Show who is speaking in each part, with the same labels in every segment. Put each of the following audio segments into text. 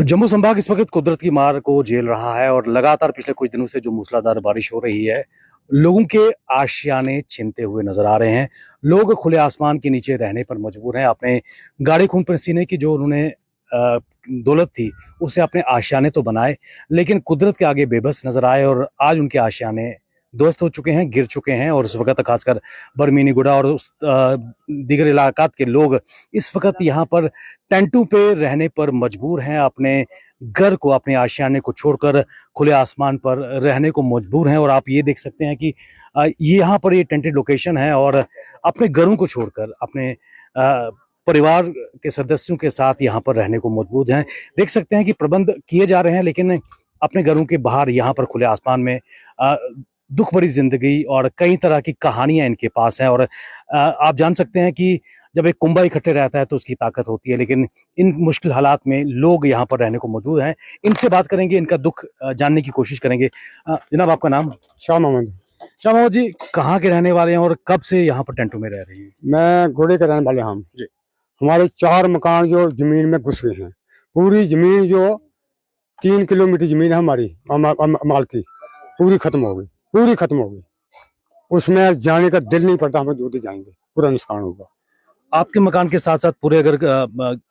Speaker 1: जम्मू संभाग इस वक्त कुदरत की मार को झेल रहा है और लगातार पिछले कुछ दिनों से जो मूसलाधार बारिश हो रही है, लोगों के आशियाने छीनते हुए नजर आ रहे हैं। लोग खुले आसमान के नीचे रहने पर मजबूर हैं। अपने गाढ़े खून पसीने की जो उन्होंने दौलत थी, उसे अपने आशियाने तो बनाए, लेकिन कुदरत के आगे बेबस नजर आए और आज उनके आशियाने ध्वस्त हो चुके हैं, गिर चुके हैं। और इस वक्त खासकर बरमीनी गुड़ा और उस दीगर इलाकात के लोग इस वक्त यहाँ पर टेंटों पे रहने पर मजबूर हैं। अपने घर को, अपने आशियाने को छोड़कर खुले आसमान पर रहने को मजबूर हैं। और आप ये देख सकते हैं कि ये यहाँ पर ये टेंटेड लोकेशन है और अपने घरों को छोड़कर अपने परिवार के सदस्यों के साथ यहाँ पर रहने को मजबूर हैं। देख सकते हैं कि प्रबंध किए जा रहे हैं, लेकिन अपने घरों के बाहर यहाँ पर खुले आसमान में दुख भरी जिंदगी और कई तरह की कहानियां इनके पास हैं। और आप जान सकते हैं कि जब एक कुंभा इकट्ठे रहता है तो उसकी ताकत होती है, लेकिन इन मुश्किल हालात में लोग यहाँ पर रहने को मजबूर हैं। इनसे बात करेंगे, इनका दुख जानने की कोशिश करेंगे। जनाब, आपका नाम?
Speaker 2: शाह मोहम्मद।
Speaker 1: शाह मोहम्मद जी, कहाँ के रहने वाले हैं और कब से यहाँ पर टेंटों में रह रहे हैं?
Speaker 2: मैं घोड़े के रहने वाले हम जी। हमारे 4 मकान जो जमीन में घुस गए हैं। पूरी जमीन जो 3 किलोमीटर जमीन है हमारी माल की, पूरी खत्म हो गई, पूरी खत्म हो गई। उसमें जाने का दिल नहीं पड़ता, हम दूर जाएंगे, पूरा नुकसान होगा।
Speaker 1: आपके मकान के साथ साथ पूरे अगर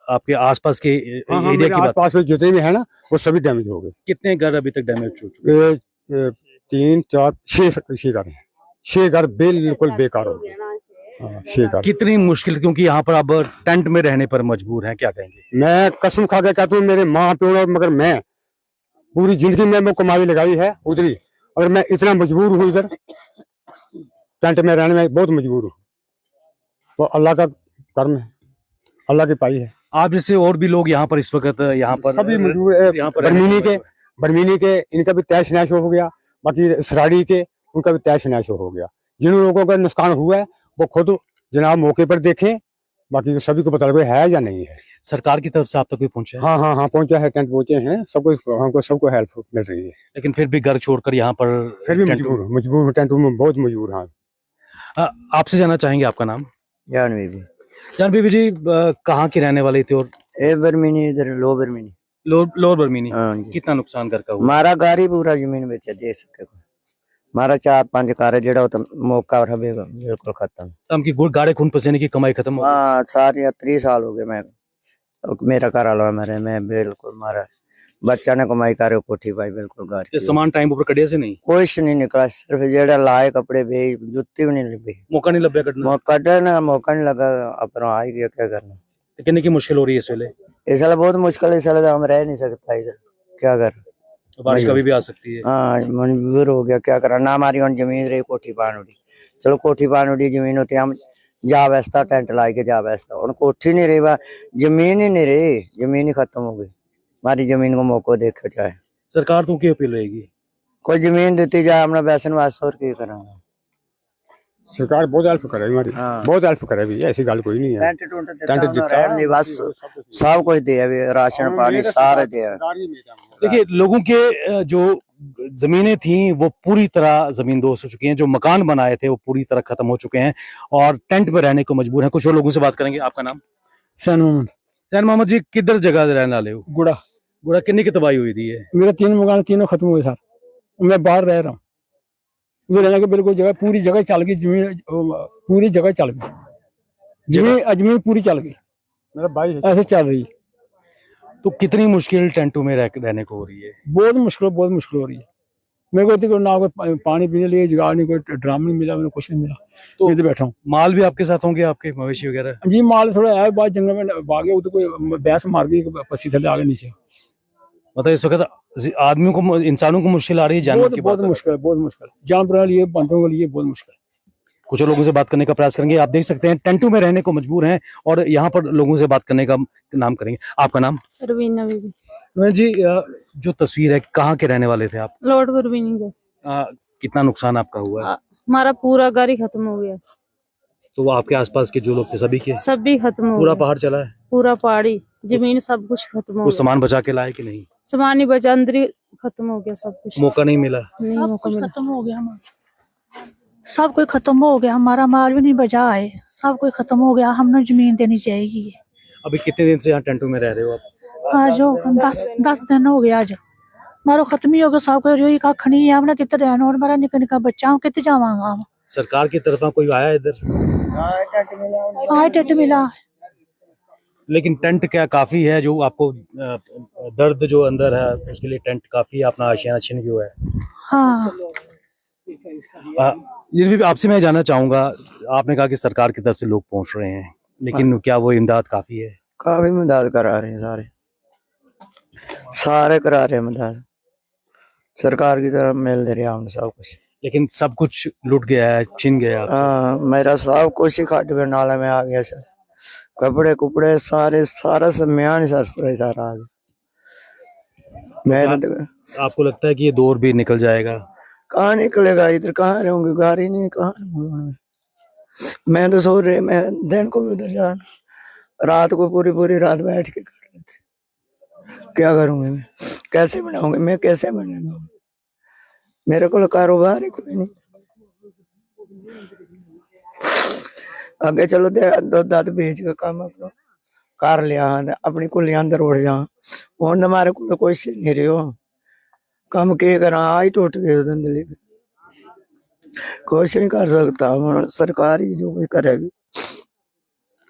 Speaker 1: आपके आसपास के एरिया की
Speaker 2: आसपास में जितने भी है ना, वो सभी डैमेज हो गए।
Speaker 1: कितने घर अभी तक डैमेज हो चुके?
Speaker 2: 3 4 6 घर हैं। 6 घर बिल्कुल बेकार हो गए। 6 घर।
Speaker 1: कितनी मुश्किल, क्योंकि यहाँ पर अब टेंट में रहने पर मजबूर हैं, क्या कहेंगे?
Speaker 2: मैं कसम खा के कहता हूँ, मेरे माँ प्यो, मगर मैं पूरी जिंदगी में कमाई लगाई है उधरी, और मैं इतना मजबूर हूँ इधर टेंट में रहने में, बहुत मजबूर हूँ। तो अल्लाह का कर्म है, अल्लाह की पाई है।
Speaker 1: आप जैसे और भी लोग यहाँ पर इस वक्त यहाँ पर
Speaker 2: सभी मजबूर है। यहाँ पर बरमीनी के इनका भी तहस नहस हो गया, बाकी सराड़ी के उनका भी तहस नहस हो गया। जिन लोगों का नुकसान हुआ है वो खुद जनाब मौके पर देखें, बाकी सभी को पता लगे है या नहीं है।
Speaker 1: सरकार की तरफ से आप तक भी पहुंचा है?
Speaker 2: हाँ पहुंचा है, टेंट पहुंचे हैं, सबको हेल्प मिल रही है।
Speaker 1: लेकिन फिर भी घर छोड़कर यहाँ पर
Speaker 2: फिर भी मजबूर टेंटों में बहुत मजबूर। हाँ,
Speaker 1: आपसे जानना चाहेंगे, आपका नाम?
Speaker 3: जान बीबी।
Speaker 1: जान बीबी जी, कहाँ की रहने वाले थे? और
Speaker 3: बरमीनी, इधर लो बरमीनी।
Speaker 1: लोअर बरमीनी।
Speaker 3: हाँ जी।
Speaker 1: कितना नुकसान घर का हुआ?
Speaker 3: मारा घर ही पूरा जमीन बेचा दे सके, मारा 4-5 कार जेड़ा मौका रहेगा बिल्कुल खत्म।
Speaker 1: तम की गाढ़े खून पसीने की कमाई खत्म हो गई।
Speaker 3: हाँ, सारी 30 साल हो गए। मैं मेरा घर वाला मेरे, मैं बिल्कुल मारा, बच्चा ने कमाई करे कोठी पाई, बिल्कुल घर
Speaker 1: सामान टाइम ऊपर कड़िया से नहीं,
Speaker 3: कुछ नहीं निकला, सिर्फ जेड़ा लाए कपड़े बे, जुत्ती भी नहीं लगी।
Speaker 1: मौका नहीं लग गया
Speaker 3: कटना, मौका नहीं लगा, अपना आ गया, क्या करना।
Speaker 1: कितने की मुश्किल हो रही है इस वेले?
Speaker 3: इस साल बहुत मुश्किल है, इस साल हम रह नहीं सकता इधर, क्या कर।
Speaker 1: बारिश कभी भी आ सकती है।
Speaker 3: हाँ, मजबूर हो गया, क्या करा। ना हमारी जमीन रही कोठी पान उड़ी, चलो कोठी पान उड़ी जमीन होती, हम जा बैसता टेंट ला के जा बैसता, और कोठी नहीं रही, जमीन ही नहीं रही, जमीन ही खत्म हो गई। हमारी जमीन को मौका देखो चाहे
Speaker 1: सरकार तो क्या अपील रहेगी?
Speaker 3: कोई जमीन देती जाए अपना बैसन वास्ते, और क्या करांगा।
Speaker 2: सरकार बहुत हेल्प करे हमारी।
Speaker 3: हाँ।
Speaker 2: बहुत हेल्प करे भी, ऐसी गल कोई नहीं है।
Speaker 3: टेंट देता बस, सब कुछ दे, राशन पानी सारे दे।
Speaker 1: देखिए, लोगों के जो जमीनें थी वो पूरी तरह जमींदोज हो चुकी हैं, जो मकान बनाए थे वो पूरी तरह खत्म हो चुके हैं और टेंट में रहने को मजबूर हैं। कुछ और लोगों से बात करेंगे। आपका नाम?
Speaker 4: सैन मोहम्मद।
Speaker 1: सैन मोहम्मद जी, किधर जगह रहने वाले हो?
Speaker 4: गुड़ा।
Speaker 1: गुड़ा कितनी की तबाही हुई थी? है
Speaker 4: मेरे 3 मकान, तीनों खत्म हुए सर। मैं बाहर रह रहा हूँ, उधर रहने के बिल्कुल जगह, पूरी जगह चल गई जमीन, पूरी जगह चल गई जमीन पूरी चल गई।
Speaker 2: मेरा भाई
Speaker 4: ऐसे चल रही है।
Speaker 1: तो कितनी मुश्किल टेंटों में रहने को हो रही है?
Speaker 4: बहुत मुश्किल हो रही है। मेरे को ना कोई पानी पीने लिए जगह नहीं, कोई ड्राम नहीं मिला, मेरे कुछ नहीं मिला, तो इधर बैठा हूँ।
Speaker 1: माल भी आपके साथ होंगे, आपके मवेशी वगैरह?
Speaker 4: जी, माल थोड़ा है, बाद जंगल में भागे, वो तो कोई भैंस मार गई, पसी थले आ गए नीचे।
Speaker 1: मतलब इस वक्त आदमियों को, इंसानों को मुश्किल आ रही है, जानवर की
Speaker 4: बहुत मुश्किल, जानवरों के लिए, बंदों के लिए बहुत मुश्किल।
Speaker 1: कुछ लोगों से बात करने का प्रयास करेंगे। आप देख सकते हैं टेंटों में रहने को मजबूर हैं और यहाँ पर लोगों से बात करने का नाम करेंगे। आपका नाम?
Speaker 5: रवीना बीबी।
Speaker 1: जी, जो तस्वीर है, कहाँ के रहने वाले थे आप?
Speaker 5: लोड बरमीनी के।
Speaker 1: कितना नुकसान आपका हुआ है?
Speaker 5: हमारा पूरा घर ही खत्म हो गया।
Speaker 1: तो वो आपके आसपास के जो लोग थे सभी के?
Speaker 5: सभी खत्म हो
Speaker 1: पूरा
Speaker 5: गया।
Speaker 1: पहाड़ चला है?
Speaker 5: पूरा पहाड़ी जमीन सब कुछ खत्म हो गया।
Speaker 1: सामान बचा के लाए कि नहीं?
Speaker 5: सामान ही बचा, अंदर ही खत्म हो गया सब कुछ।
Speaker 1: मौका नहीं मिला?
Speaker 5: नहीं, मौका मिला।
Speaker 6: खत्म हो गया हमारा, सब कोई खत्म हो गया, हमारा माल भी नहीं बचा है, सब कोई खत्म हो गया। हमने जमीन देनी चाहिए।
Speaker 1: अभी कितने दिन से यहाँ टेंटों में रह रहे हो आप?
Speaker 6: आज हो 10 दिन हो गए आज मारो खत्म ही हो गया सब कुछ रोई कख नहीं है हमने कितने रहना और मेरा निका निका बच्चा हम कितने जावांगा हम
Speaker 1: सरकार की तरफ कोई आया इधर?
Speaker 6: आए टेट मिला
Speaker 1: लेकिन टेंट क्या काफी है जो आपको दर्द जो अंदर है उसके लिए टेंट काफी है, अपना आशियाना छिन गया है।
Speaker 6: हाँ
Speaker 1: ये भी आपसे मैं जानना चाहूंगा, आपने कहा कि सरकार की तरफ से लोग पहुंच रहे हैं, लेकिन क्या वो इमदाद काफी है?
Speaker 3: काफी मदद करा रहे हैं, सारे करा रहे हैं मदद, सरकार की तरफ मिल दे रहा हमने सब कुछ।
Speaker 1: लेकिन सब कुछ लूट गया है, छिन गया है।
Speaker 3: हाँ मेरा सब कुछ ही खट गया, नाले में आ गया सर, कपड़े कुपड़े सारे सारा सामान सारा आ गया। मैं
Speaker 1: आपको लगता है कि ये दौर भी निकल जाएगा?
Speaker 3: कहाँ निकलेगा, इधर कहाँ रहूंगी, घर ही नहीं, कहाँ रहूंगी मैं तो सो रहे, मैं दिन को भी उधर जाना, रात को पूरी रात बैठ के कर रहे थे। क्या करूंगी मैं, कैसे बनाऊंगी मैं, कैसे बनेगा, मेरे को कारोबार ही कोई नहीं। आगे चलो दो दाद बेच के काम अपना कर लिया, अपनी कुलियां अंदर उड़ जा, हूं हमारे को कोई नहीं रहो, काम के करा आई टूट गए धंधे, कुछ नहीं कर सकता, सरकार ही जो भी करेगी।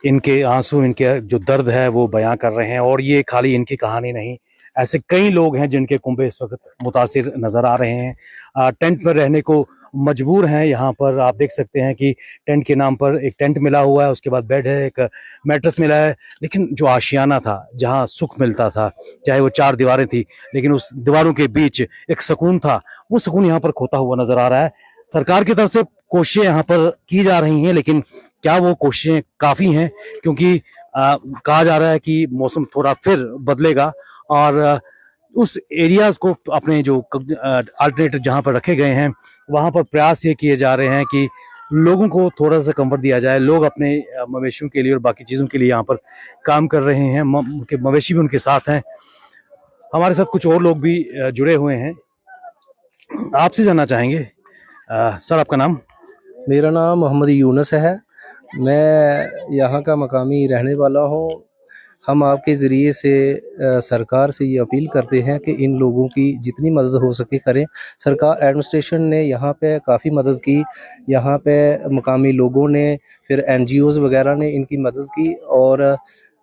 Speaker 1: इनके आंसू, इनके जो दर्द है वो बयां कर रहे हैं, और ये खाली इनकी कहानी नहीं, ऐसे कई लोग हैं जिनके कुंभे इस वक्त मुतासिर नजर आ रहे हैं, टेंट में रहने को मजबूर हैं। यहाँ पर आप देख सकते हैं कि टेंट के नाम पर एक टेंट मिला हुआ है, उसके बाद बेड है, एक मैट्रेस मिला है, लेकिन जो आशियाना था, जहाँ सुख मिलता था, चाहे वो 4 दीवारें थी, लेकिन उस दीवारों के बीच एक सुकून था, वो सुकून यहाँ पर खोता हुआ नजर आ रहा है। सरकार की तरफ से कोशिशें यहाँ पर की जा रही हैं, लेकिन क्या वो कोशिशें काफी हैं? क्योंकि कहा जा रहा है कि मौसम थोड़ा फिर बदलेगा और उस एरियाज को अपने जो अल्टरनेटिव जहां पर रखे गए हैं वहां पर प्रयास ये किए जा रहे हैं कि लोगों को थोड़ा सा कंफर्ट दिया जाए। लोग अपने मवेशियों के लिए और बाकी चीज़ों के लिए यहाँ पर काम कर रहे हैं, उनके मवेशी भी उनके साथ हैं। हमारे साथ कुछ और लोग भी जुड़े हुए हैं, आपसे जानना चाहेंगे। सर आपका नाम?
Speaker 7: मेरा नाम मोहम्मद यूनुस है, मैं यहाँ का मकामी रहने वाला हूँ। हम आपके ज़रिए से सरकार से ये अपील करते हैं कि इन लोगों की जितनी मदद हो सके करें। सरकार एडमिनिस्ट्रेशन ने यहाँ पे काफ़ी मदद की, यहाँ पे मकामी लोगों ने, फिर NGOs वगैरह ने इनकी मदद की, और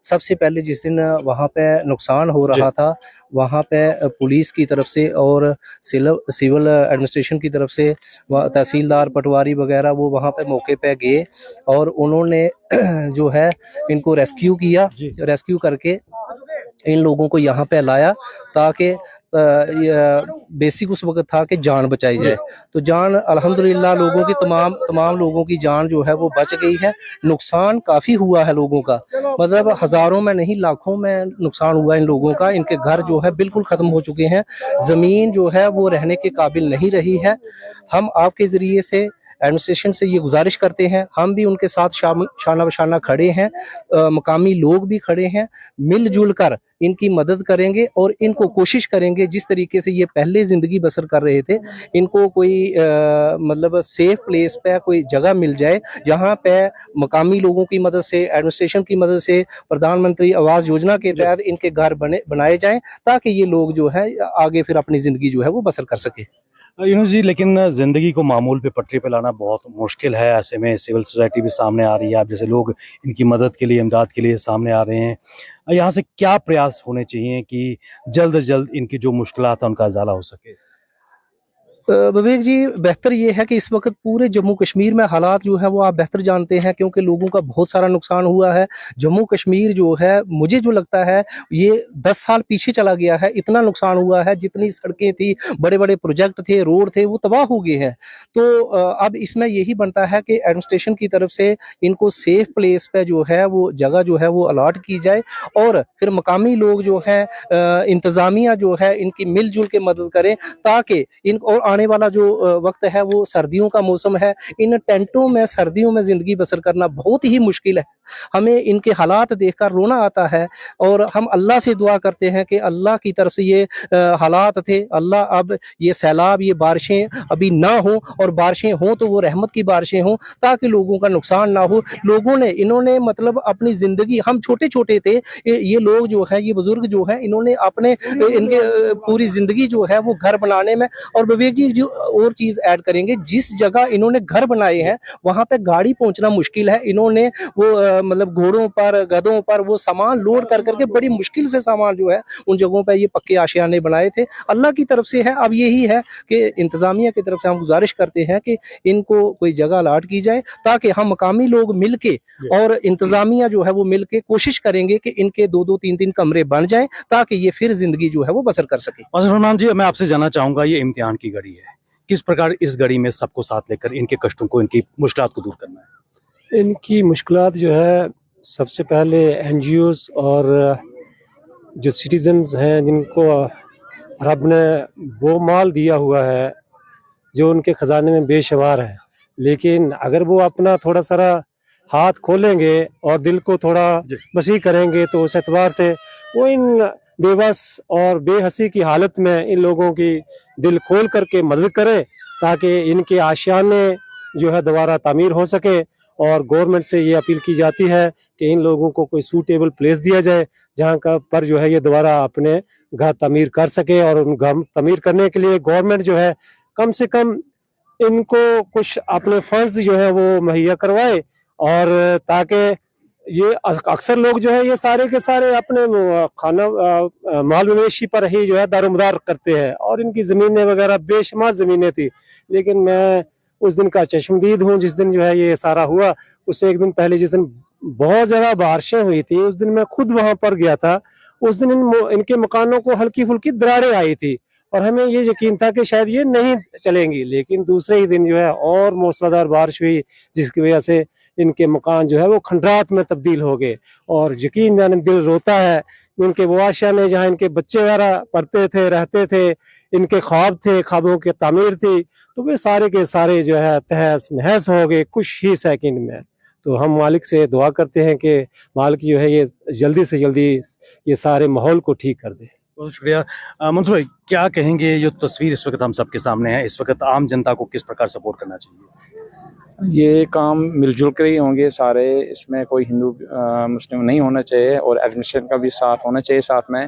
Speaker 7: सबसे पहले जिस दिन वहाँ पे नुकसान हो रहा था वहाँ पे पुलिस की तरफ से और सिविल एडमिनिस्ट्रेशन की तरफ से तहसीलदार पटवारी वगैरह वो वहाँ पे मौके पे गए और उन्होंने जो है इनको रेस्क्यू किया, रेस्क्यू करके इन लोगों को यहाँ पे लाया ताकि बेसिक उस वक्त था कि जान बचाई जाए। तो जान अल्हम्दुलिल्लाह लोगों की तमाम लोगों की जान जो है वो बच गई है। नुकसान काफ़ी हुआ है लोगों का, मतलब हज़ारों में नहीं लाखों में नुकसान हुआ इन लोगों का। इनके घर जो है बिल्कुल ख़त्म हो चुके हैं, ज़मीन जो है वो रहने के काबिल नहीं रही है। हम आपके ज़रिए से एडमिनिस्ट्रेशन से ये गुजारिश करते हैं, हम भी उनके साथ शाना बशाना खड़े हैं, मकामी लोग भी खड़े हैं, मिलजुल कर इनकी मदद करेंगे और इनको कोशिश करेंगे जिस तरीके से ये पहले ज़िंदगी बसर कर रहे थे, इनको कोई मतलब सेफ प्लेस पे कोई जगह मिल जाए जहाँ पे मकामी लोगों की मदद से, एडमिनिस्ट्रेशन की मदद से, प्रधानमंत्री आवास योजना के तहत इनके घर बनाए जाएं ताकि ये लोग जो है आगे फिर अपनी ज़िंदगी जो है वो बसर कर सके।
Speaker 1: यूनुस जी, लेकिन ज़िंदगी को मामूल पे पटरी पे लाना बहुत मुश्किल है। ऐसे में सिविल सोसाइटी भी सामने आ रही है, आप जैसे लोग इनकी मदद के लिए, इमदाद के लिए सामने आ रहे हैं। यहाँ से क्या प्रयास होने चाहिए कि जल्द से जल्द इनकी जो मुश्किलात है उनका इजाला हो सके?
Speaker 7: विवेक जी, बेहतर ये है कि इस वक्त पूरे जम्मू कश्मीर में हालात जो है वो आप बेहतर जानते हैं क्योंकि लोगों का बहुत सारा नुकसान हुआ है। जम्मू कश्मीर जो है मुझे जो लगता है ये 10 साल पीछे चला गया है, इतना नुकसान हुआ है। जितनी सड़कें थी, बड़े बड़े प्रोजेक्ट थे, रोड थे, वो तबाह हो गए हैं। तो अब इसमें यही बनता है कि एडमिनिस्ट्रेशन की तरफ से इनको सेफ प्लेस पे जो है वो जगह जो है वो अलॉट की जाए और फिर मकामी लोग जो है इंतज़ामिया जो है इनकी मिलजुल के मदद करें ताकि इनको, और आने वाला जो वक्त है वो सर्दियों का मौसम है। इन टेंटों में सर्दियों में ज़िंदगी बसर करना बहुत ही मुश्किल है। हमें इनके हालात देखकर रोना आता है और हम अल्लाह से दुआ करते हैं कि अल्लाह की तरफ से ये हालात थे, अल्लाह अब ये सैलाब, ये बारिशें अभी ना हो, और बारिशें हों तो वो रहमत की बारिशें हों, ताकि लोगों का नुकसान ना हो। लोगों ने इन्होंने मतलब अपनी ज़िंदगी, हम छोटे छोटे थे, ये लोग जो है, ये बुजुर्ग जो है, इन्होंने अपने इनके पूरी ज़िंदगी जो है वो घर बनाने में, और विवेक जी जो और चीज़ ऐड करेंगे, जिस जगह इन्होंने घर बनाए हैं वहाँ पे गाड़ी पहुँचना मुश्किल है। इन्होंने वो मतलब घोड़ों पर, गधों पर वो सामान लोड कर करके बड़ी मुश्किल से सामान जो है उन जगहों पे ये पक्के आशियाने बनाए थे। अल्लाह की तरफ से है। अब यही है कि इंतजामिया की तरफ से हम गुजारिश करते हैं कि इनको कोई जगह अलॉट की जाए, ताकि हम मकामी लोग मिलके और इंतजामिया जो है वो मिलके कोशिश करेंगे कि इनके 2-2, 3-3 कमरे बन जाएं, ताकि ये फिर जिंदगी जो है वो बसर कर सके।
Speaker 1: फरमान जी, मैं आपसे जानना चाहूंगा, ये इम्तिहान की घड़ी है, किस प्रकार इस घड़ी में सबको साथ लेकर इनके कष्टों को, इनकी मुश्किलात को दूर करना है?
Speaker 8: इनकी मुश्किलात जो है, सबसे पहले एनजीओज और जो सिटीजन्स हैं जिनको रब ने वो माल दिया हुआ है जो उनके ख़जाने में बेशुमार है, लेकिन अगर वो अपना थोड़ा सारा हाथ खोलेंगे और दिल को थोड़ा वसी करेंगे तो उस एतबार से वो इन बेबस और बेहसी की हालत में इन लोगों की दिल खोल करके मदद करें, ताकि इनके आशियाने जो है दोबारा तामीर हो सके। और गवर्नमेंट से ये अपील की जाती है कि इन लोगों को कोई सूटेबल प्लेस दिया जाए जहाँ का पर जो है ये दोबारा अपने घर तामीर कर सके, और उन घर तामीर करने के लिए गवर्नमेंट जो है कम से कम इनको कुछ अपने फंड्स जो है वो मुहैया करवाए, और ताकि ये अक्सर लोग जो है ये सारे के सारे अपने खाना माल मवेशी पर ही जो है दारोमदार करते हैं, और इनकी ज़मीनें वगैरह बेशुमार ज़मीनें थी। लेकिन मैं उस दिन का चश्मदीद हूँ जिस दिन जो है ये सारा हुआ। उससे एक दिन पहले जिस दिन बहुत ज़्यादा बारिशें हुई थी, उस दिन मैं खुद वहाँ पर गया था। उस दिन इनके मकानों को हल्की फुल्की दरारें आई थी, और हमें ये यकीन था कि शायद ये नहीं चलेंगी। लेकिन दूसरे ही दिन जो है और मूसलाधार बारिश हुई, जिसकी वजह से इनके मकान जो है वो खंडरात में तब्दील हो गए। और यकीन जाने दिल रोता है, इनके वो आशियाने जहाँ इनके बच्चे वगैरह पढ़ते थे, रहते थे, इनके ख्वाब थे, ख्वाबों की तामीर थी, तो वे सारे के सारे जो है तहस नहस हो गए कुछ ही सेकंड में। तो हम मालिक से दुआ करते हैं कि मालिक जो है ये जल्दी से जल्दी ये सारे माहौल को ठीक कर दे।
Speaker 1: बहुत शुक्रिया। मंसूर भाई, क्या कहेंगे, जो तस्वीर इस वक्त हम सबके सामने है, इस वक्त आम जनता को किस प्रकार सपोर्ट करना चाहिए?
Speaker 9: ये काम मिलजुल कर ही होंगे सारे, इसमें कोई हिंदू मुस्लिम नहीं होना चाहिए, और एडमिनिस्ट्रेशन का भी साथ होना चाहिए साथ में।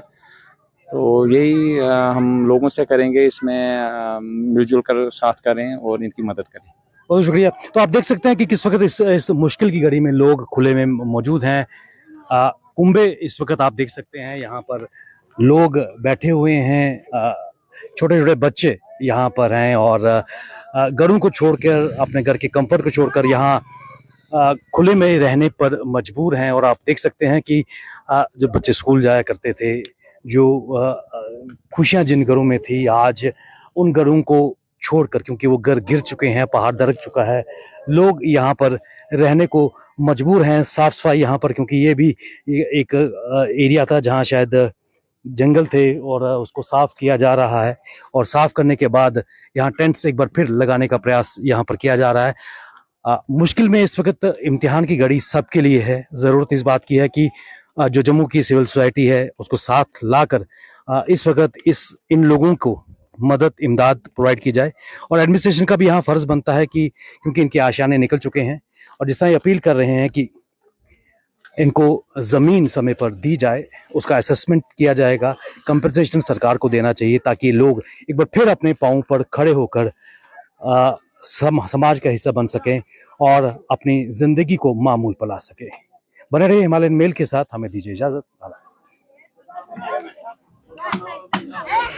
Speaker 9: तो यही हम लोगों से करेंगे, इसमें मिलजुल कर साथ करें और इनकी मदद करें।
Speaker 1: बहुत शुक्रिया। तो आप देख सकते हैं कि किस वक्त इस मुश्किल की घड़ी में लोग खुले में मौजूद हैं। कुंभे इस वक्त आप देख सकते हैं, यहाँ पर लोग बैठे हुए हैं, छोटे छोटे बच्चे यहाँ पर हैं, और घरों को छोड़कर, अपने घर के कंफर्ट को छोड़कर यहाँ खुले में रहने पर मजबूर हैं। और आप देख सकते हैं कि जो बच्चे स्कूल जाया करते थे, जो खुशियाँ जिन घरों में थी, आज उन घरों को छोड़कर, क्योंकि वो घर गिर चुके हैं, पहाड़ दरक चुका है, लोग यहाँ पर रहने को मजबूर हैं। साफ सफाई यहाँ पर, क्योंकि ये भी एक एरिया था जहाँ शायद जंगल थे, और उसको साफ किया जा रहा है, और साफ करने के बाद यहाँ टेंट्स एक बार फिर लगाने का प्रयास यहाँ पर किया जा रहा है। मुश्किल में इस वक्त इम्तिहान की घड़ी सबके लिए है। ज़रूरत इस बात की है कि जो जम्मू की सिविल सोसाइटी है उसको साथ लाकर इस वक्त इन लोगों को मदद, इमदाद प्रोवाइड की जाए। और एडमिनिस्ट्रेशन का भी यहाँ फर्ज बनता है कि, क्योंकि इनके आशियाने निकल चुके हैं, और जिस तरह ये अपील कर रहे हैं कि इनको ज़मीन समय पर दी जाए, उसका असेसमेंट किया जाएगा, कंपनसेशन सरकार को देना चाहिए, ताकि लोग एक बार फिर अपने पाँव पर खड़े होकर समाज का हिस्सा बन सकें और अपनी ज़िंदगी को मामूल पर ला सकें। बने रहिए हिमालयन मेल के साथ, हमें दीजिए इजाज़त।